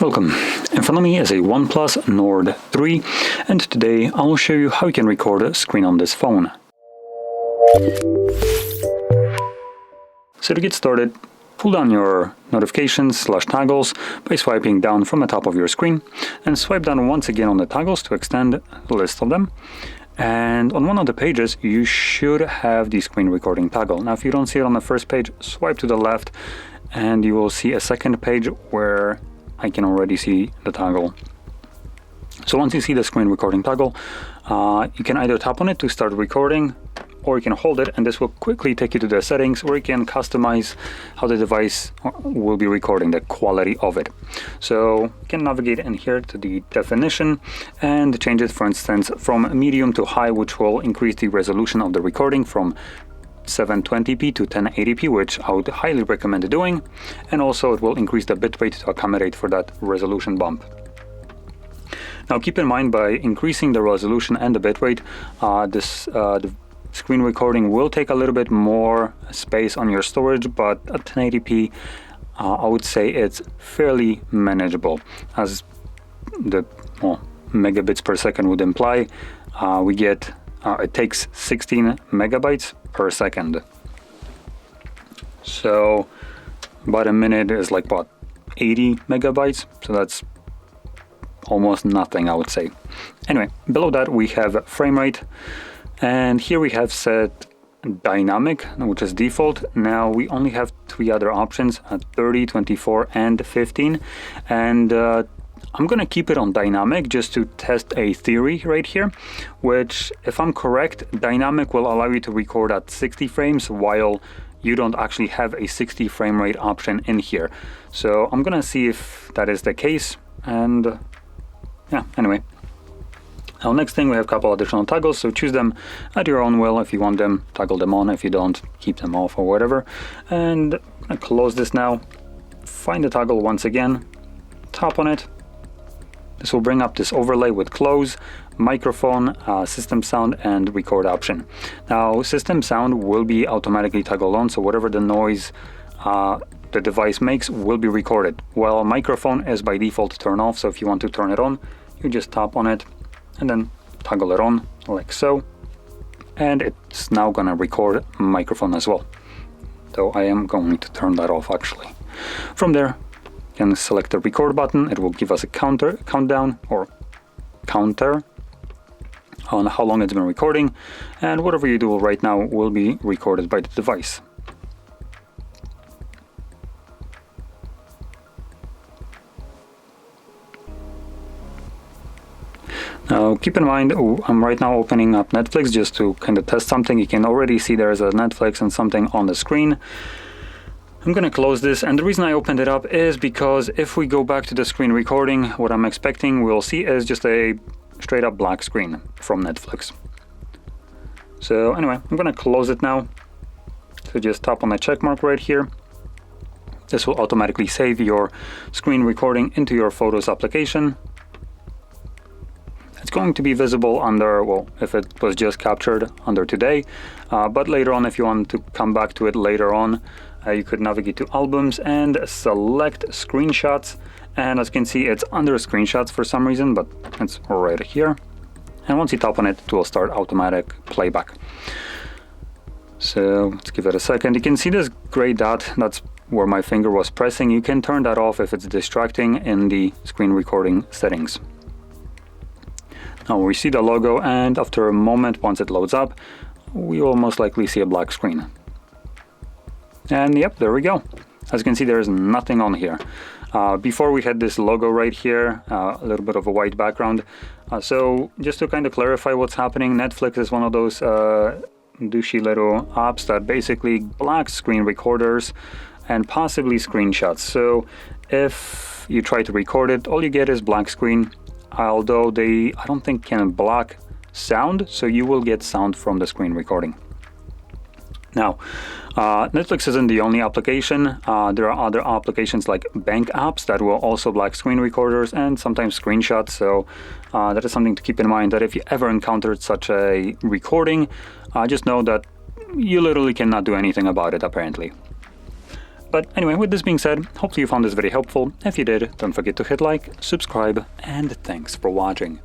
Welcome. In front of me is a OnePlus Nord 3, and today I'll show you how you can record a screen on this phone. So to get started, pull down your notifications/toggles by swiping down from the top of your screen, and swipe down once again on the toggles to extend the list of them. And on one of the pages, you should have the screen recording toggle. Now, if you don't see it on the first page, swipe to the left, and you will see a second page where I can already see the toggle. So once you see the screen recording toggle, you can either tap on it to start recording, or you can hold it, and this will quickly take you to the settings where you can customize how the device will be recording, the quality of it. So you can navigate in here to the definition and change it, for instance, from medium to high, which will increase the resolution of the recording from 720p to 1080p, which I would highly recommend doing, and also it will increase the bitrate to accommodate for that resolution bump. Now keep in mind, by increasing the resolution and the bitrate, the screen recording will take a little bit more space on your storage, but at 1080p I would say it's fairly manageable. As the megabits per second would imply, we get it takes 16 megabytes per second. So about a minute is like what, 80 megabytes? So that's almost nothing, I would say. Anyway, below that we have frame rate, and here we have set dynamic, which is default. Now we only have three other options, 30, 24 and 15, and I'm gonna keep it on dynamic just to test a theory right here, which, if I'm correct, dynamic will allow you to record at 60 frames while you don't actually have a 60 frame rate option in here. So I'm gonna see if that is the case, and yeah, anyway. Now next thing, we have a couple additional toggles, so choose them at your own will. If you want them, toggle them on. If you don't, keep them off or whatever. And I'm gonna close this now, find the toggle once again, tap on it. This will bring up this overlay with close, microphone, system sound, and record option. Now, system sound will be automatically toggled on, so whatever the noise the device makes will be recorded. While microphone is by default turned off, so if you want to turn it on, you just tap on it and then toggle it on like so. And it's now gonna record microphone as well, though I am going to turn that off actually. From there, you can select the record button. It will give us a countdown or counter on how long it's been recording, and whatever you do right now will be recorded by the device. Now keep in mind, I'm right now opening up Netflix just to kind of test something. You can already see there's a Netflix and something on the screen. I'm gonna close this, and the reason I opened it up is because if we go back to the screen recording, what I'm expecting we'll see is just a straight up black screen from Netflix. So anyway, I'm gonna close it now. So just tap on the check mark right here. This will automatically save your screen recording into your Photos application. It's going to be visible under, well, if it was just captured, under Today, but later on, if you want to come back to it later on, you could navigate to Albums and select Screenshots, and as you can see, it's under Screenshots for some reason, but it's right here. And once you tap on it, it will start automatic playback. So let's give it a second. You can see this gray dot, that's where my finger was pressing. You can turn that off if it's distracting in the screen recording settings. Now we see the logo, and after a moment, once it loads up, we will most likely see a black screen. And yep, there we go. As you can see, there is nothing on here. Before we had this logo right here, a little bit of a white background. So just to kind of clarify what's happening, Netflix is one of those douchey little apps that basically blacks screen recorders and possibly screenshots. So if you try to record it, all you get is black screen. Although they, I don't think, can block sound, so you will get sound from the screen recording. Now, Netflix isn't the only application. There are other applications like bank apps that will also block screen recorders and sometimes screenshots. So that is something to keep in mind, that if you ever encountered such a recording, just know that you literally cannot do anything about it, apparently. But anyway, with this being said, hopefully you found this very helpful. If you did, don't forget to hit like, subscribe, and thanks for watching.